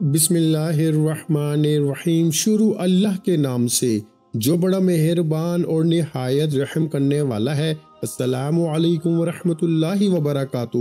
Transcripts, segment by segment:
بسم اللہ الرحمن الرحیم۔ شروع اللہ کے نام سے جو بڑا مہربان اور نہایت رحم کرنے والا ہے۔ السلام علیکم ورحمۃ اللہ وبرکاتہ۔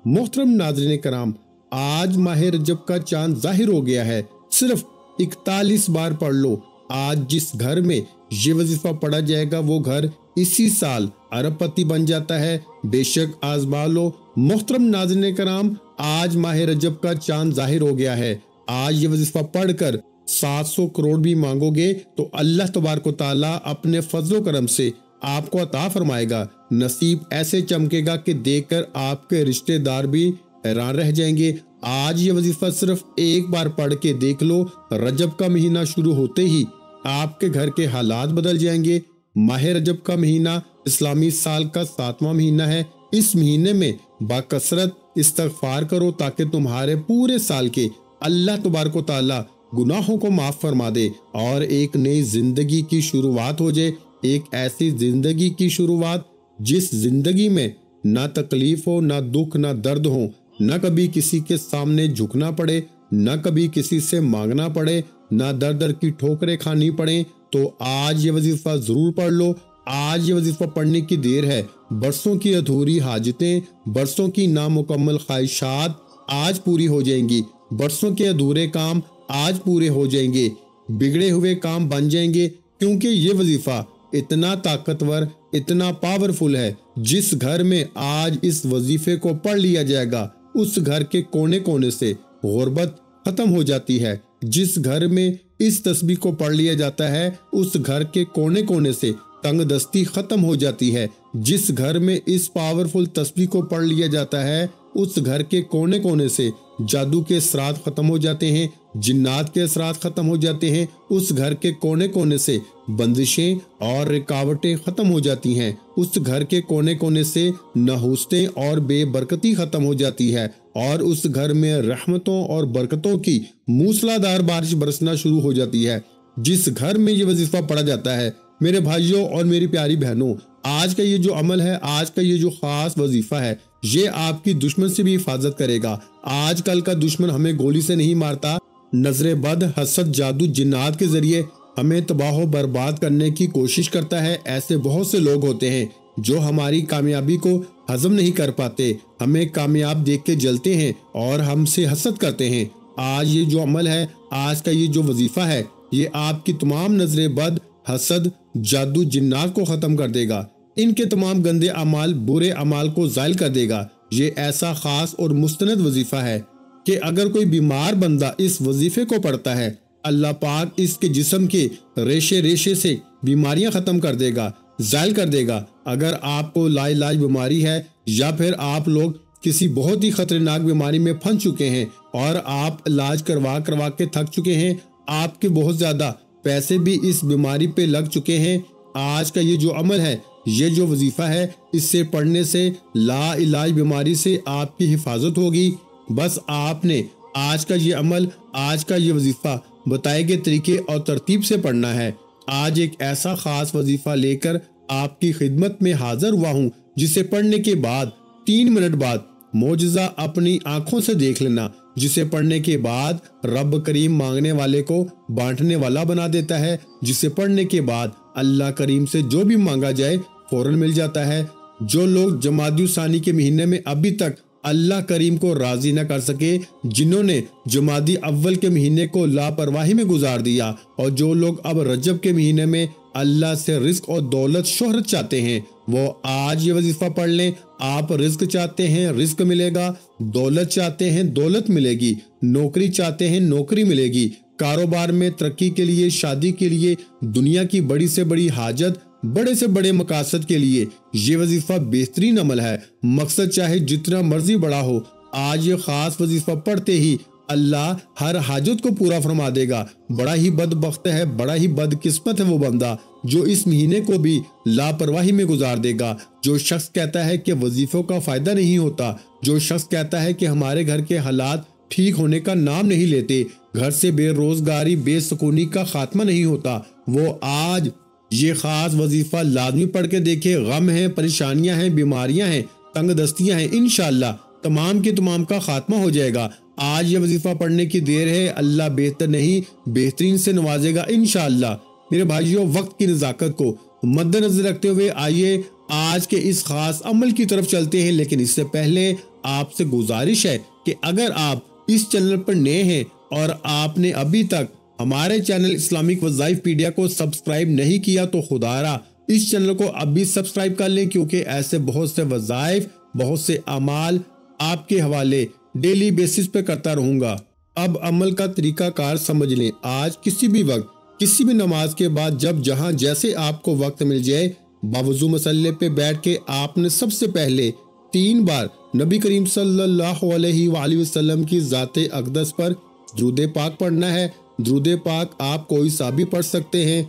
محترم ناظرین کرام، آج ماہ رجب کا چاند ظاہر ہو گیا ہے۔ صرف 41 بار پڑھ لو۔ آج جس گھر میں یہ وظیفہ پڑھا جائے گا وہ گھر اسی سال ارب پتی بن جاتا ہے۔ بے شک آزما لو۔ محترم ناظرین کرام، آج ماہ رجب کا چاند ظاہر ہو گیا ہے۔ آج یہ وظیفہ پڑھ کر 700 کروڑ بھی مانگو گے تو اللہ تبارک و تعالیٰ اپنے فضل و کرم سے آپ کو عطا فرمائے گا۔ نصیب ایسے چمکے گا کہ دیکھ کر آپ کے رشتہ دار بھی حیران رہ جائیں گے۔ آج یہ وظیفہ صرف ایک بار پڑھ کے دیکھ لو، رجب کا مہینہ شروع ہوتے ہی آپ کے گھر کے حالات بدل جائیں گے۔ ماہ رجب کا مہینہ اسلامی سال کا 7واں مہینہ ہے۔ اس مہینے میں باکثرت استغفار کرو تاکہ تمہارے پورے سال کے اللہ تبارک و تعالیٰ گناہوں کو معاف فرما دے اور ایک نئی زندگی کی شروعات ہو جائے۔ ایک ایسی زندگی کی شروعات جس زندگی میں نہ تکلیف ہو، نہ دکھ، نہ درد ہو، نہ کبھی کسی کے سامنے جھکنا پڑے، نہ کبھی کسی سے مانگنا پڑے، نہ در در کی ٹھوکریں کھانی پڑیں۔ تو آج یہ وظیفہ ضرور پڑھ لو۔ آج یہ وظیفہ پڑھنے کی دیر ہے۔ برسوں کی ادھوری حاجتیں، برسوں کی نامکمل خواہشات آج پوری ہو جائیں گی۔ برسوں کے ادھورے کام آج پورے ہو جائیں گے، بگڑے ہوئے کام بن جائیں گے، کیونکہ یہ وظیفہ اتنا طاقتور، اتنا پاورفل ہے۔ جس گھر میں آج اس وظیفے کو پڑھ لیا جائے گا اس گھر کے کونے کونے سے غربت ختم ہو جاتی ہے۔ جس گھر میں اس تسبیح کو پڑھ لیا جاتا ہے اس گھر کے کونے کونے سے تنگ دستی ختم ہو جاتی ہے۔ جس گھر میں اس پاورفل تسبیح کو پڑھ لیا جاتا ہے اس گھر کے کونے کونے سے جادو کے اثرات ختم ہو جاتے ہیں، جنات کے اثرات ختم ہو جاتے ہیں۔ اس گھر کے کونے کونے سے بندشیں اور رکاوٹیں ختم ہو جاتی ہیں۔ اس گھر کے کونے کونے سے نحوستیں اور بے برکتی ختم ہو جاتی ہے اور اس گھر میں رحمتوں اور برکتوں کی موسلادھار بارش برسنا شروع ہو جاتی ہے۔ جس گھر میں یہ وظیفہ پڑھا جاتا ہے، میرے بھائیوں اور میری پیاری بہنوں، آج کا یہ جو عمل ہے، آج کا یہ جو خاص وظیفہ ہے، یہ آپ کی دشمن سے بھی حفاظت کرے گا۔ آج کل کا دشمن ہمیں گولی سے نہیں مارتا، نظر بد، حسد، جادو، جنات کے ذریعے ہمیں تباہ و برباد کرنے کی کوشش کرتا ہے۔ ایسے بہت سے لوگ ہوتے ہیں جو ہماری کامیابی کو ہضم نہیں کر پاتے، ہمیں کامیاب دیکھ کے جلتے ہیں اور ہم سے حسد کرتے ہیں۔ آج یہ جو عمل ہے، آج کا یہ جو وظیفہ ہے، یہ آپ کی تمام نظر بد، حسد، جادو، جنات کو ختم کر دے گا۔ ان کے تمام گندے اعمال، برے اعمال کو زائل کر دے گا۔ یہ ایسا خاص اور مستند وظیفہ ہے کہ اگر کوئی بیمار بندہ اس وظیفے کو پڑھتا ہے، اللہ پاک اس کے جسم کے ریشے ریشے سے بیماریاں ختم کر دے گا، زائل کر دے گا۔ اگر آپ کو لا علاج بیماری ہے یا پھر آپ لوگ کسی بہت ہی خطرناک بیماری میں پھنس چکے ہیں اور آپ علاج کروا کے تھک چکے ہیں، آپ کے بہت زیادہ پیسے بھی اس بیماری پہ لگ چکے ہیں، آج کا یہ جو عمل ہے، یہ جو وظیفہ ہے، اس سے پڑھنے سے لا علاج بیماری سے آپ کی حفاظت ہوگی۔ بس آپ نے آج کا یہ عمل، آج کا یہ وظیفہ بتائے گئے طریقے اور ترتیب سے پڑھنا ہے۔ آج ایک ایسا خاص وظیفہ لے کر آپ کی خدمت میں حاضر ہوا ہوں جسے پڑھنے کے بعد 3 منٹ بعد معجزہ اپنی آنکھوں سے دیکھ لینا، جسے پڑھنے کے بعد رب کریم مانگنے والے کو بانٹنے والا بنا دیتا ہے، جسے پڑھنے کے بعد اللہ کریم سے جو بھی مانگا جائے فوراً مل جاتا ہے۔ جو لوگ جمادی الثانی کے مہینے میں ابھی تک اللہ کریم کو راضی نہ کر سکے، جنہوں نے جمادی اول کے مہینے کو لاپرواہی میں گزار دیا، اور جو لوگ اب رجب کے مہینے میں اللہ سے رزق اور دولت شہرت چاہتے ہیں، وہ آج یہ وظیفہ پڑھ لیں۔ آپ رزق چاہتے ہیں، رزق ملے گا، دولت چاہتے ہیں، دولت ملے گی، نوکری چاہتے ہیں، نوکری ملے گی، کاروبار میں ترقی کے لیے، شادی کے لیے، دنیا کی بڑی سے بڑی حاجت، بڑے سے بڑے مقاصد کے لیے یہ وظیفہ بہترین عمل ہے۔ مقصد چاہے جتنا مرضی بڑا ہو، آج یہ خاص وظیفہ پڑھتے ہی اللہ ہر حاجت کو پورا فرما دے گا۔ بڑا ہی بدبخت ہے، بڑا ہی بدقسمت ہے وہ بندہ جو اس مہینے کو بھی لاپرواہی میں گزار دے گا۔ جو شخص کہتا ہے کہ وظیفوں کا فائدہ نہیں ہوتا، جو شخص کہتا ہے کہ ہمارے گھر کے حالات ٹھیک ہونے کا نام نہیں لیتے، گھر سے بے روزگاری، بے سکونی کا خاتمہ نہیں ہوتا، وہ آج یہ خاص وظیفہ لازمی پڑھ کے دیکھے۔ غم ہیں، پریشانیاں ہیں، بیماریاں ہیں، تنگ دستیاں ہیں، انشاءاللہ تمام کے تمام کا خاتمہ ہو جائے گا۔ آج یہ وظیفہ پڑھنے کی دیر ہے، اللہ بہتر نہیں بہترین سے نوازے گا انشاءاللہ۔ میرے بھائیوں، وقت کی نزاکت کو مد نظر رکھتے ہوئے آئیے آج کے اس خاص عمل کی طرف چلتے ہیں، لیکن اس سے پہلے آپ سے گزارش ہے کہ اگر آپ اس چینل پر نئے ہیں اور آپ نے ابھی تک ہمارے چینل اسلامک وظائف پیڈیا کو سبسکرائب نہیں کیا تو خدارا اس چینل کو ابھی سبسکرائب کر لیں، کیونکہ ایسے بہت سے وظائف، بہت سے اعمال آپ کے حوالے ڈیلی بیسس پہ کرتا رہوں گا۔ اب عمل کا طریقہ کار سمجھ لیں۔ آج کسی بھی وقت، کسی بھی نماز کے بعد، جب جہاں جیسے آپ کو وقت مل جائے، باوضو مصلی پہ بیٹھ کے آپ نے سب سے پہلے 3 بار نبی کریم صلی اللہ علیہ وآلہ وسلم کی ذات اقدس پر درود پاک پڑھنا ہے۔ درود پاک آپ کوئی سا بھی پڑھ سکتے ہیں۔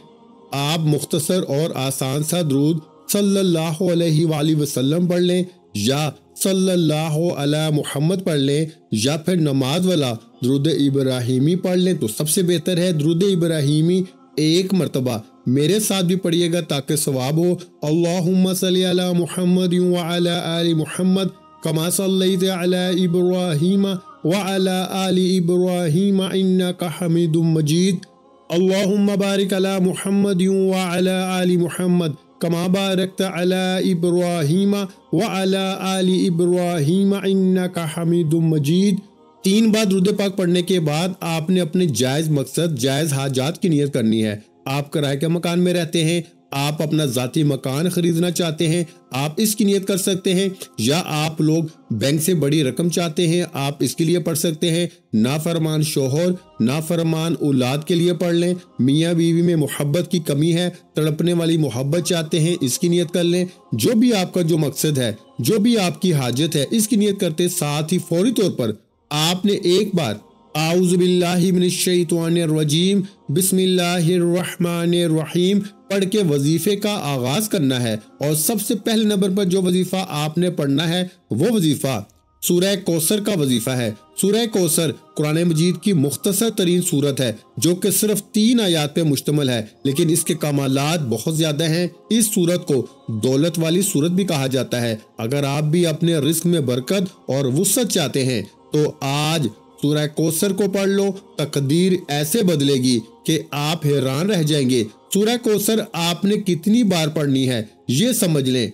آپ مختصر اور آسان سا درود صلی اللہ علیہ وآلہ وسلم پڑھ لیں، یا صلی اللہ علی محمد پڑھ لیں، یا پھر نماز والا درود ابراہیمی پڑھ لیں تو سب سے بہتر ہے۔ درود ابراہیمی 1 مرتبہ میرے ساتھ بھی پڑھیے گا تاکہ ثواب ہو۔ اللہم صلی علی محمد وعلی آل محمد کما صلیت علی ابراہیم وعلی آل ابراہیم انک حمید مجید۔ اللہم بارک علی محمد وعلی آل محمد کما بارکت علی ابراہیم وعلی آل ابراہیم انک حمید مجید۔ 3 بار درود پاک پڑھنے کے بعد آپ نے اپنے جائز مقصد، جائز حاجات کی نیت کرنی ہے۔ آپ کرائے کے مکان میں رہتے ہیں، آپ اپنا ذاتی مکان خریدنا چاہتے ہیں، آپ اس کی نیت کر سکتے ہیں، یا آپ لوگ بینک سے بڑی رقم چاہتے ہیں، آپ اس کے لیے پڑھ سکتے ہیں۔ نافرمان شوہر، نافرمان اولاد کے لیے پڑھ لیں۔ میاں بیوی میں محبت کی کمی ہے، تڑپنے والی محبت چاہتے ہیں، اس کی نیت کر لیں۔ جو بھی آپ کا جو مقصد ہے، جو بھی آپ کی حاجت ہے، اس کی نیت کرتے ساتھ ہی فوری طور پر آپ نے 1 بار اعوذ باللہ من الشیطان الرجیم بسم اللہ الرحمن الرحیم پڑھ کے وظیفے کا آغاز کرنا ہے۔ اور سب سے پہلے نمبر پر جو وظیفہ آپ نے پڑھنا ہے وہ وظیفہ سورہ کوثر کا وظیفہ ہے۔ سورہ کوثر قرآن مجید کی مختصر ترین سورت ہے، جو کہ صرف 3 آیات پہ مشتمل ہے، لیکن اس کے کمالات بہت زیادہ ہیں۔ اس سورت کو دولت والی سورت بھی کہا جاتا ہے۔ اگر آپ بھی اپنے رزق میں برکت اور وسعت چاہتے ہیں تو آج سورہ کوثر کو پڑھ لو، تقدیر ایسے بدلے گی کہ آپ حیران رہ جائیں گے۔ سورہ کوثر آپ نے کتنی بار پڑھنی ہے یہ سمجھ لیں۔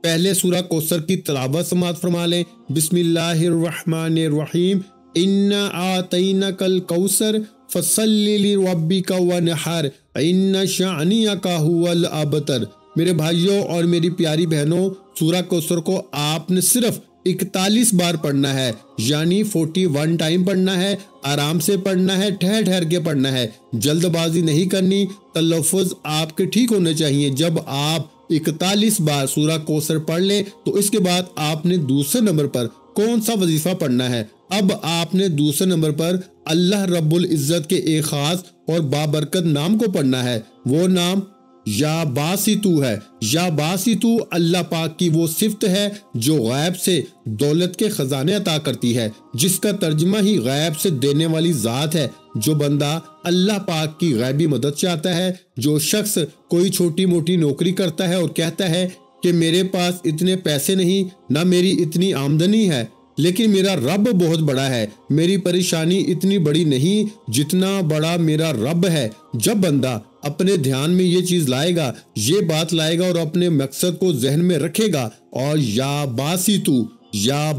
پہلے سورہ کوثر کی تلاوت سماعت فرما لیں۔ بسم اللہ الرحمن الرحیم انا اعطینک الکوثر فصلی لربک وانحر ان شانئک هو الابتر۔ میرے بھائیوں اور میری پیاری بہنوں، سورہ کوثر کو آپ نے صرف 41 بار پڑھنا ہے، یعنی 41 ٹائم پڑھنا ہے، آرام سے پڑھنا ہے، ٹھہر ٹھہر کے پڑھنا ہے، جلد بازی نہیں کرنی۔ تلفظ آپ کے ٹھیک ہونے چاہیے۔ جب آپ 41 بار سورہ کوثر پڑھ لیں تو اس کے بعد آپ نے دوسرے نمبر پر کون سا وظیفہ پڑھنا ہے؟ اب آپ نے دوسرے نمبر پر اللہ رب العزت کے ایک خاص اور بابرکت نام کو پڑھنا ہے۔ وہ نام یا باسطو ہے۔ یا باسطو اللہ پاک کی وہ صفت ہے جو غیب سے دولت کے خزانے عطا کرتی ہے، جس کا ترجمہ ہی غیب سے دینے والی ذات ہے۔ جو بندہ اللہ پاک کی غیبی مدد چاہتا ہے، جو شخص کوئی چھوٹی موٹی نوکری کرتا ہے اور کہتا ہے کہ میرے پاس اتنے پیسے نہیں، نہ میری اتنی آمدنی ہے، لیکن میرا رب بہت بڑا ہے، میری پریشانی اتنی بڑی نہیں جتنا بڑا میرا رب ہے۔ جب بندہ اپنے دھیان میں یہ چیز لائے گا، یہ بات لائے گا اور اپنے مقصد کو ذہن میں رکھے گا اور یا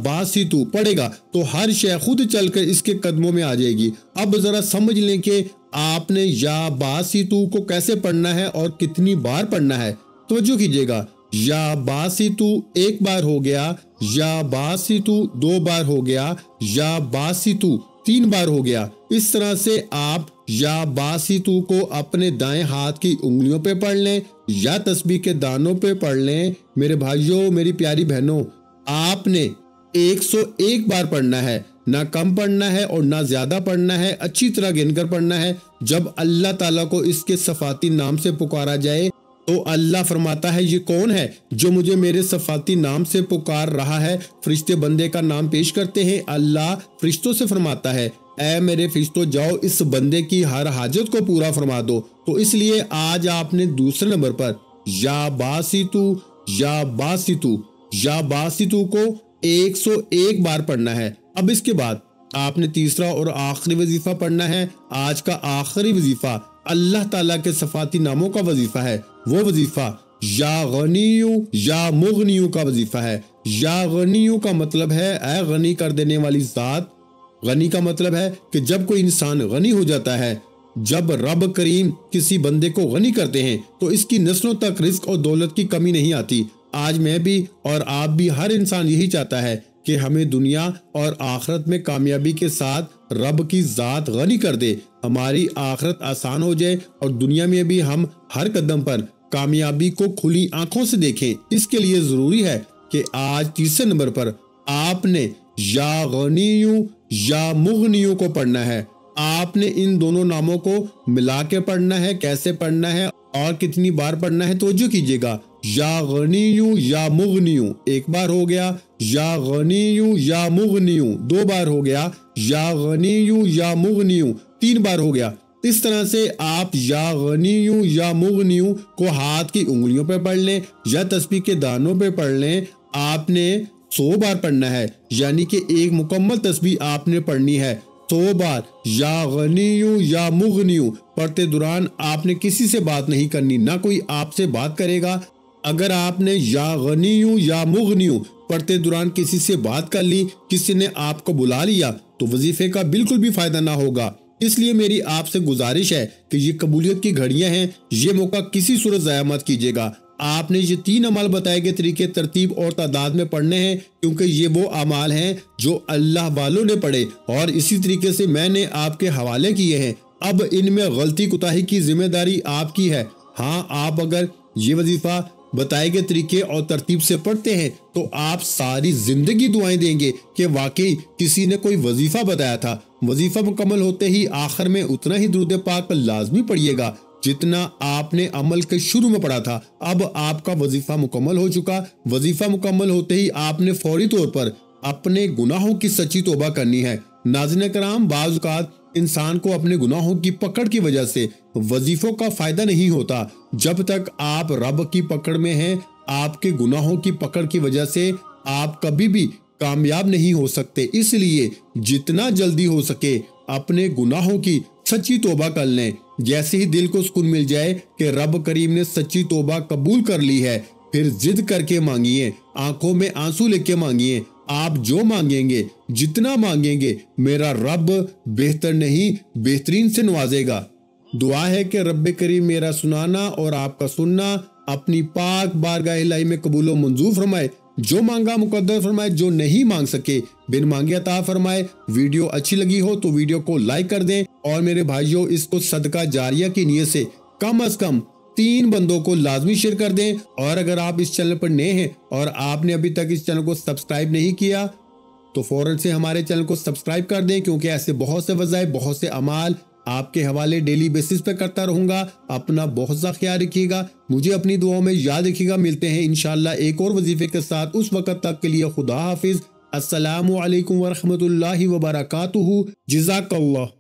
باسطو پڑھے گا تو ہر شے خود چل کر اس کے قدموں میں آ جائے گی۔ اب ذرا سمجھ لیں کہ آپ نے یا باسطو کو کیسے پڑھنا ہے اور کتنی بار پڑھنا ہے۔ توجہ کیجئے گا، یا باسطو 1 بار ہو گیا، یا باسطو 2 بار ہو گیا، یا باسطو 3 بار ہو گیا۔ اس طرح سے آپ یا باسطو کو اپنے دائیں ہاتھ کی انگلیوں پہ پڑھ لیں یا تسبیح کے دانوں پہ پڑھ لیں۔ میرے بھائیوں، میری پیاری بہنوں، آپ نے 101 بار پڑھنا ہے، نہ کم پڑھنا ہے اور نہ زیادہ پڑھنا ہے، اچھی طرح گن کر پڑھنا ہے۔ جب اللہ تعالیٰ کو اس کے صفاتی نام سے پکارا جائے تو اللہ فرماتا ہے یہ کون ہے جو مجھے میرے صفاتی نام سے پکار رہا ہے؟ فرشتے بندے کا نام پیش کرتے ہیں، اللہ فرشتوں سے فرماتا ہے اے میرے فرشتوں جاؤ اس بندے کی ہر حاجت کو پورا فرما دو۔ تو اس لیے آج آپ نے دوسرے نمبر پر یا باسطو کو 101 بار پڑھنا ہے۔ اب اس کے بعد آپ نے تیسرا اور آخری وظیفہ پڑھنا ہے۔ آج کا آخری وظیفہ اللہ تعالیٰ کے صفاتی ناموں کا وظیفہ ہے۔ وہ وظیفہ یا غنیو یا مغنیو کا وظیفہ ہے۔ یا غنیو کا مطلب ہے اے غنی کر دینے والی ذات۔ غنی کا مطلب ہے کہ جب کوئی انسان غنی ہو جاتا ہے، جب رب کریم کسی بندے کو غنی کرتے ہیں تو اس کی نسلوں تک رزق اور دولت کی کمی نہیں آتی۔ آج میں بھی اور آپ بھی، ہر انسان یہی چاہتا ہے کہ ہمیں دنیا اور آخرت میں کامیابی کے ساتھ رب کی ذات غنی کر دے، ہماری آخرت آسان ہو جائے اور دنیا میں بھی ہم ہر قدم پر کامیابی کو کھلی آنکھوں سے دیکھیں۔ اس کے لیے ضروری ہے کہ آج تیسرے نمبر پر آپ نے یا غنیو یا مغنیو کو پڑھنا ہے۔ آپ نے ان دونوں ناموں کو ملا کے پڑھنا ہے۔ کیسے پڑھنا ہے اور کتنی بار پڑھنا ہے توجہ کیجیے گا۔ یا غنیو یا مغنیو ایک بار ہو گیا، یا غنیو یا مغنیو دو بار ہو گیا، یا غنیو یا مغنیو تین بار ہو گیا۔ اس طرح سے آپ یا غنیو یا مغنیو کو ہاتھ کی انگلیوں پہ پڑھ لیں یا تسبیح کے دانوں پہ پڑھ لیں۔ آپ نے 100 بار پڑھنا ہے، یعنی کہ ایک مکمل تسبیح آپ نے پڑھنی ہے 100 بار۔ یا غنیو یا مغنیو پڑھتے دوران آپ نے کسی سے بات نہیں کرنی، نہ کوئی آپ سے بات کرے گا۔ اگر آپ نے یا غنیو یا مغنیو پڑھتے دوران کسی سے بات کر لی، کسی نے آپ کو بلا لیا، تو وظیفے کا بالکل بھی فائدہ نہ ہوگا۔ اس لیے میری آپ سے گزارش ہے کہ یہ قبولیت کی گھڑیاں ہیں، یہ موقع کسی صورت ضائع مت کیجیے گا۔ آپ نے یہ 3 اعمال بتائے گئے طریقے ترتیب اور تعداد میں پڑھنے ہیں، کیونکہ یہ وہ اعمال ہیں جو اللہ والوں نے پڑھے اور اسی طریقے سے میں نے آپ کے حوالے کیے ہیں۔ اب ان میں غلطی کوتاہی کی ذمہ داری آپ کی ہے۔ ہاں، آپ اگر یہ وظیفہ بتائے گئے طریقے اور ترتیب سے پڑھتے ہیں تو آپ ساری زندگی دعائیں دیں گے کہ واقعی کسی نے کوئی وظیفہ بتایا تھا۔ وظیفہ مکمل ہوتے ہی آخر میں اتنا ہی درود پاک لازمی پڑھیے گا جتنا آپ نے عمل کے شروع میں پڑھا تھا۔ اب آپ کا وظیفہ مکمل ہو چکا۔ وظیفہ مکمل ہوتے ہی آپ نے فوری طور پر اپنے گناہوں کی سچی توبہ کرنی ہے۔ ناظرین کرام، بعض اوقات انسان کو اپنے گناہوں کی پکڑ کی وجہ سے وظیفوں کا فائدہ نہیں ہوتا۔ جب تک آپ رب کی پکڑ میں ہیں، آپ کے گناہوں کی پکڑ کی وجہ سے آپ کبھی بھی کامیاب نہیں ہو سکتے۔ اس لیے جتنا جلدی ہو سکے اپنے گناہوں کی سچی توبہ کر لیں۔ جیسے ہی دل کو سکون مل جائے کہ رب کریم نے سچی توبہ قبول کر لی ہے، پھر ضد کر کے مانگیے، آنکھوں میں آنسو لے کے مانگیے۔ آپ جو مانگیں گے، جتنا مانگیں گے، میرا رب بہتر نہیں بہترین سے نوازے گا۔ دعا ہے کہ رب کریم میرا سنانا اور آپ کا سننا اپنی پاک بارگاہ الہی میں قبول و منظور فرمائے۔ جو مانگا مقدر فرمائے، جو نہیں مانگ سکے بن مانگے عطا فرمائے۔ ویڈیو اچھی لگی ہو تو ویڈیو کو لائک کر دیں، اور میرے بھائیوں اس کو صدقہ جاریہ کی نیت سے کم از کم 3 بندوں کو لازمی شیئر کر دیں۔ اور اگر آپ اس چینل پر نئے ہیں اور آپ نے ابھی تک اس چینل کو سبسکرائب نہیں کیا تو فوراً سے ہمارے چینل کو سبسکرائب کر دیں، کیونکہ ایسے بہت سے وظائف، بہت سے اعمال آپ کے حوالے ڈیلی بیسس پہ کرتا رہوں گا۔ اپنا بہت سا خیال رکھیے گا، مجھے اپنی دعاؤں میں یاد رکھیے گا۔ ملتے ہیں انشاءاللہ ایک اور وظیفے کے ساتھ، اس وقت تک کے لیے خدا حافظ۔ السلام علیکم ورحمۃ اللہ وبرکاتہ۔ جزاک اللہ۔